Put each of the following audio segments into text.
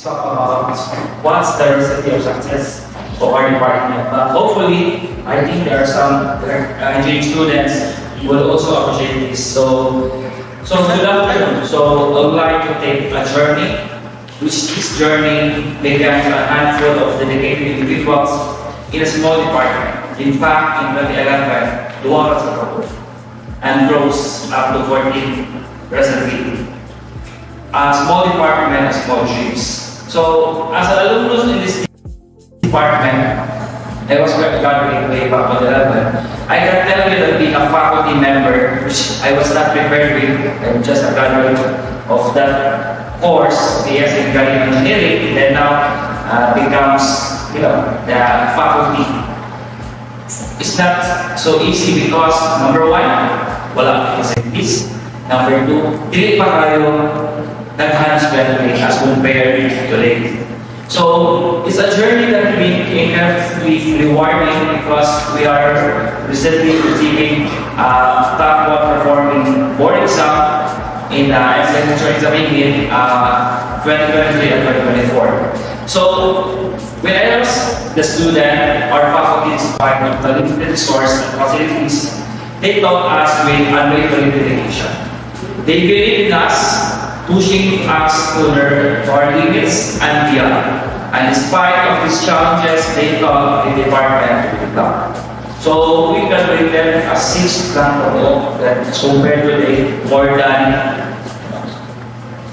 talk about what's the recipe of success of our department. But hopefully, I think there are some engineering students who will also appreciate this. So good afternoon. So I would like to take a journey, which this journey began a handful of dedicated individuals in a small department. In fact, in 2011, the one was approved and grows up to 14 presently. A small department, a small dreams. So, as an alumnus in this department, I was graduating way back on 11. I can tell you that being a faculty member, which I was not prepared with, I'm just a graduate of that course, BS in Mechanical Engineering, and now becomes, the faculty. It's not so easy because, number one, wala facilities. Number two, dili pa kayo nag-hands graduate as compared to today. So, it's a journey that we incredibly rewarding because we are recently receiving top one performing board exam in the signature exam in 2023 and 2024. So, when I was the student, our faculty is part of the limited resource and facilities. They taught us with unwavering dedication. They believed in us, pushing us to our limits and beyond. And despite of these challenges, they taught the department to become. So we graduated as 6 people that compared to the more than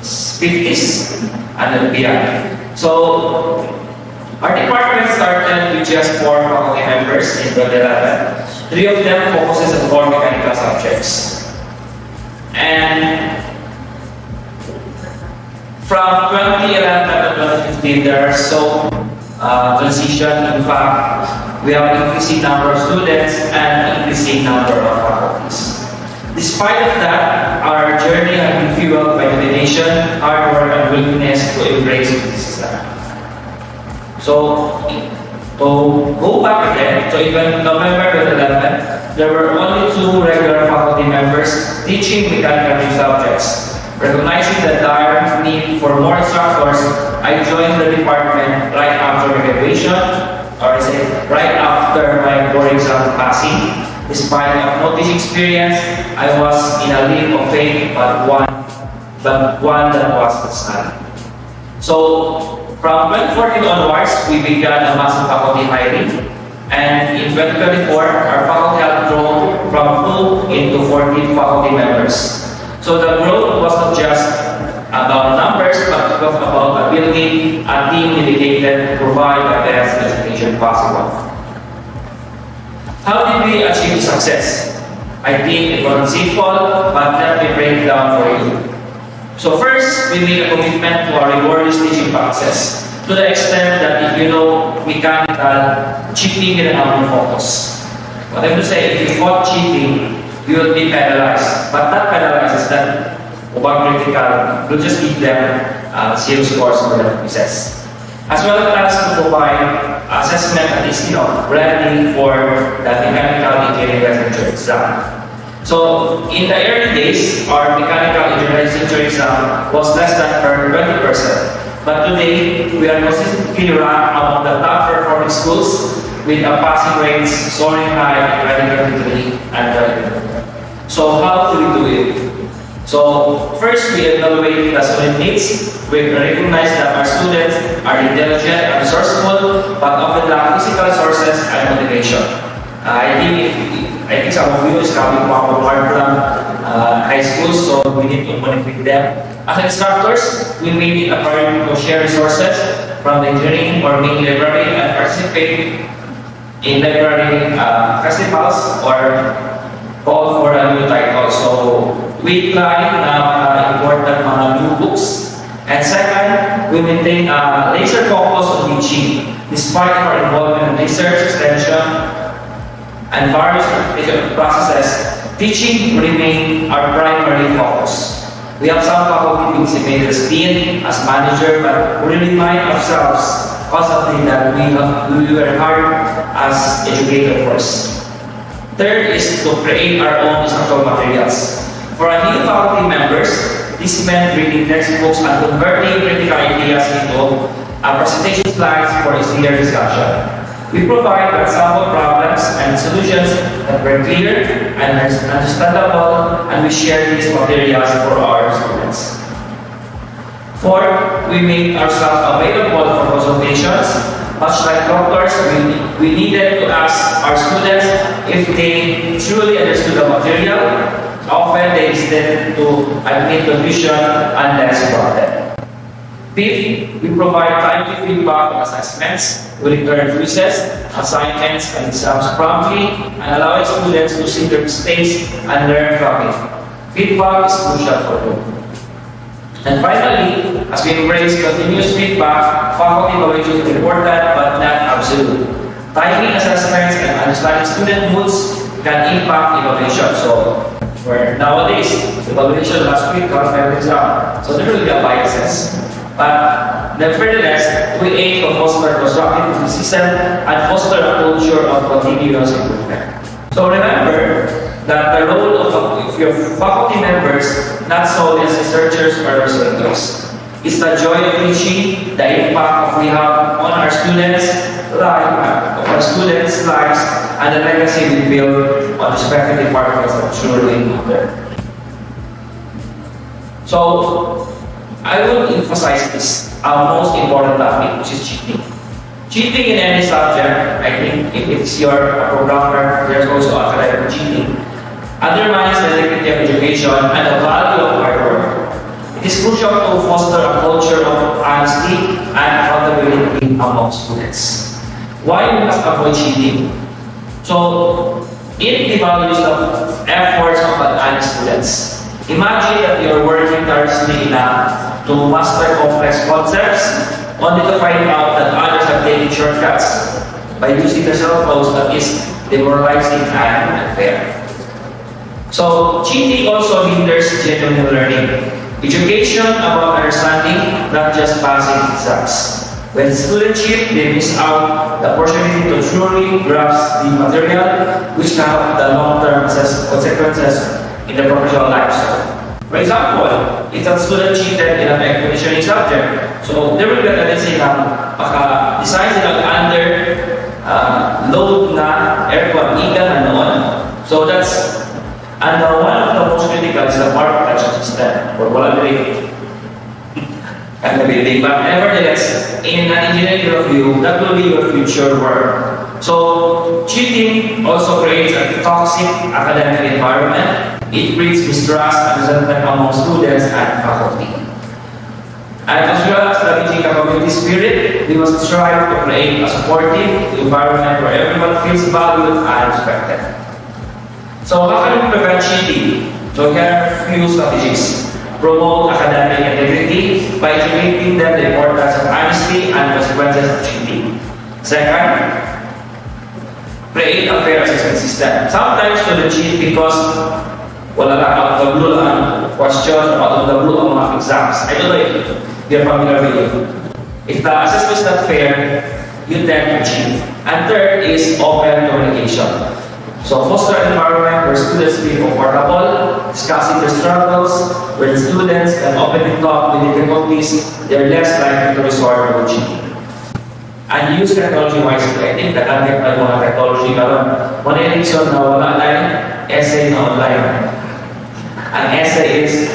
50s and beyond. So our department started with just 4 faculty members in 2011. 3 of them focuses on core mechanical subjects. And from 2011 to 2015, there are so transition. In fact, we have an increasing number of students and increasing number of faculties. Despite of that, our journey has been fueled by determination, hard work, and willingness to embrace this system. So, to go back again, so even November 2011, there were only 2 regular faculty members teaching mechanical subjects. Recognizing the dire need for more instructors, I joined the department right after graduation, or right after my board exam passing. Despite of no teaching experience, I was in a leap of faith, but one that was sad. So, from 2014 onwards, we began a massive faculty hiring, and in 2024, our faculty had grown from 2 into 14 faculty members. So the growth was not just about numbers, but it was about building a team dedicated to provide the best education possible. How did we achieve success? I think it wasn't simple, but let me break it down for you. So first, we made a commitment to our rigorous teaching process, to the extent that if you know mechanical, cheating is our focus. What I'm to say, if you caught cheating, you will be penalized. But not penalized is that about critical, we'll just give them 0 scores for the quizzes. As well as to provide assessment that is ready for the mechanical engineering licensure exam. So in the early days, our mechanical engineering licensure exam was less than 20%. But today, we are consistently ranked among the top performing schools with a passing rates soaring high in 2023 and 2024. So how do we do it? So first, we evaluate the student needs. We recognize that our students are intelligent and resourceful, but often lack physical resources and motivation. I think some of you is coming from high school, so we need to motivate them. As instructors, we made it a priority to share resources from the engineering or mini library and participate in library festivals or call for a new title. So we plan important new books. And second, we maintain a laser focus on teaching. Despite our involvement in research, extension, and various processes, teaching remains our primary focus. We have some faculty being designated as dean, as manager, but we remind ourselves constantly that we work hard as educators first. Third is to create our own instructional materials. For our new faculty members, this meant reading textbooks and converting critical ideas into presentation slides for easier discussion. We provide example problems and solutions that were clear and understandable, and we share these materials for our students. Fourth, we made ourselves available for consultations. Much like doctors, we needed to ask our students if they truly understood the material. Often they tend to admit confusion unless prompted. Fifth, we provide timely feedback on assessments. We return quizzes, assignments, and exams promptly, and allow students to see their mistakes and learn from it. Feedback is crucial for them. And finally, as we embrace continuous feedback, faculty evaluation is important but not absolute. Timely assessments and understanding student moods can impact evaluation. So, for nowadays, evaluation last week comes by exam. So there will be a biases. But nevertheless, we aim to foster constructive criticism and foster a culture of continuous improvement. So remember that the role of your faculty members, not solely as researchers or researchers, is the joy of teaching, the impact we have on our students' lives, and the legacy we build on respective departments that truly matter. So, I will emphasize this, our most important topic, which is cheating. Cheating in any subject, I think if it's your programmer, there's also academic cheating, undermines the integrity of education and the value of hard work. It is crucial to foster a culture of honesty and accountability among students. Why we must avoid cheating? So, it devalues the efforts of honest students. Imagine that you're working tirelessly enough to master complex concepts, only to find out that others have taken shortcuts by using their cell phones that is demoralizing and unfair. So, cheating also hinders genuine learning. Education about understanding, not just passing exams. When students cheat, they miss out the opportunity to truly grasp the material, which can have the long-term consequences in their professional lives. For example, if a student cheated in an air conditioning subject, so there will be a tendency na design silang under load na aircon, ikan na noon. So that's, and one of the most critical is the mark touch system, or wala building. But nevertheless, in an engineering review, that will be your future work. So, cheating also creates a toxic academic environment. It breeds mistrust and resentment among students and faculty. And as well as the teaching capability spirit, we must strive to create a supportive environment where everyone feels valued and respected. So, how can we prevent cheating? So, here are a few strategies. Promote academic integrity by educating them the importance of honesty and consequences of cheating. Second, create a fair assessment system. Sometimes students cheat because wala lang out of the blue lang question, out of the blue ang mga exams. I don't know if you're familiar with it. If the assessment is not fair, you tend to cheat. And third is open communication. So foster an environment where students feel comfortable discussing their struggles. When students can openly talk with difficulties, they're less likely to resort to cheating. And use technology wisely. I think nagamit na mga technology karon. One reason na wala lang essay na online. An essay is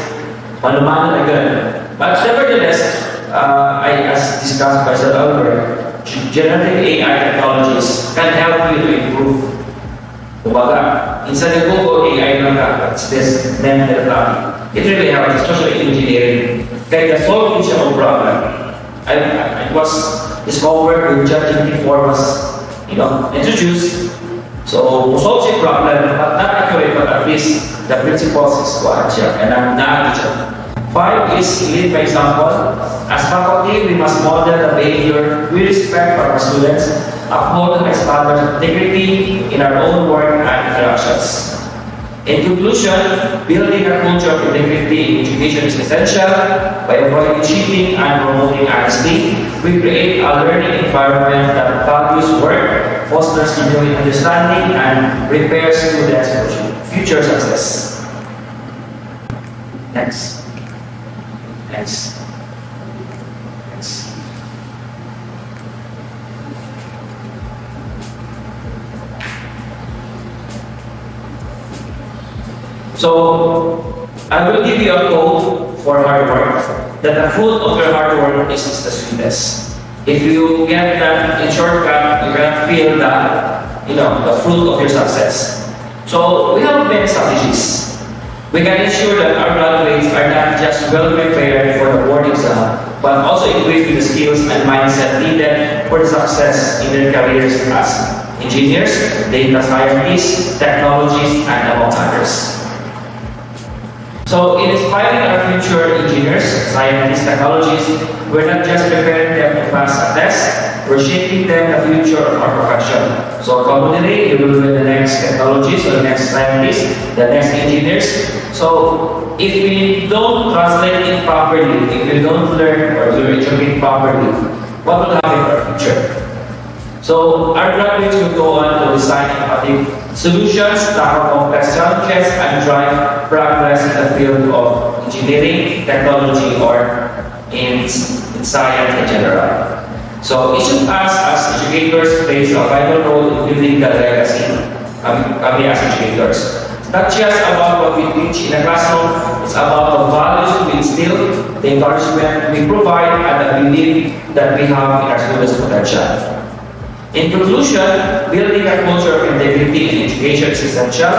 manumano na ganun. But nevertheless, as discussed by Sir Albert, generative AI technologies can help you to improve. Kumbaga, instead of Google AI lang ka, it's this mental planning. It really helps, especially in engineering. Kaya solve siya ang problem. It was discovered when ChatGPT 4 was, introduced. So, to solve the problem, but not accurate, but at least the principles is kuhaan siya, and I'm not siya. 5 is lead by example. As faculty, we must model the behavior we respect for our students, uphold high standards of integrity in our own work and interactions. In conclusion, building a culture of integrity in education is essential. By avoiding cheating and promoting honesty, we create a learning environment that values work, fosters genuine understanding, and prepares students for future success. Next. So, I will give you a quote for hard work, that the fruit of your hard work is the sweetest. If you get that in shortcut, you cannot feel that, the fruit of your success. So, we have many strategies. We can ensure that our graduates are not just well prepared for the board exam, but also equipped with the skills and mindset needed for the success in their careers as engineers, data scientists, technologists, and among others. So, in inspiring our future engineers, scientists, technologists, we're not just preparing them to pass a test, we're shaping them the future of our profession. So, commonly, you will be the next technologists, or the next scientists, the next engineers. So, if we don't translate it properly, if we don't learn or do educate properly, what will happen in our future? So, our graduates will go on to design innovative solutions, tackle complex challenges, and drive progress in the field of engineering, technology, or in science in general. So, each of us as educators plays a vital role in building the legacy kami as educators. It's not just about what we teach in a classroom, it's about the values we instill, the encouragement we provide, and the belief that we have in our students' potential. In conclusion, building a culture of integrity in education is essential.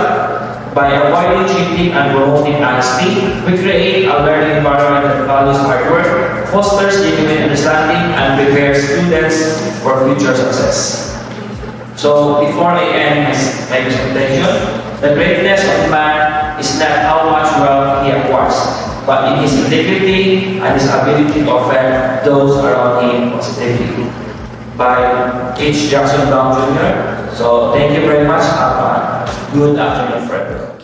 By avoiding cheating and promoting honesty, we create a learning environment that values hard work, fosters genuine understanding, and prepares students for future success. So, before I end my presentation, the greatness of man is not how much wealth he acquires, but in his integrity and his ability to affect those around him positively. By H. Jackson Brown Jr. So, thank you very much. Have a good afternoon, friend.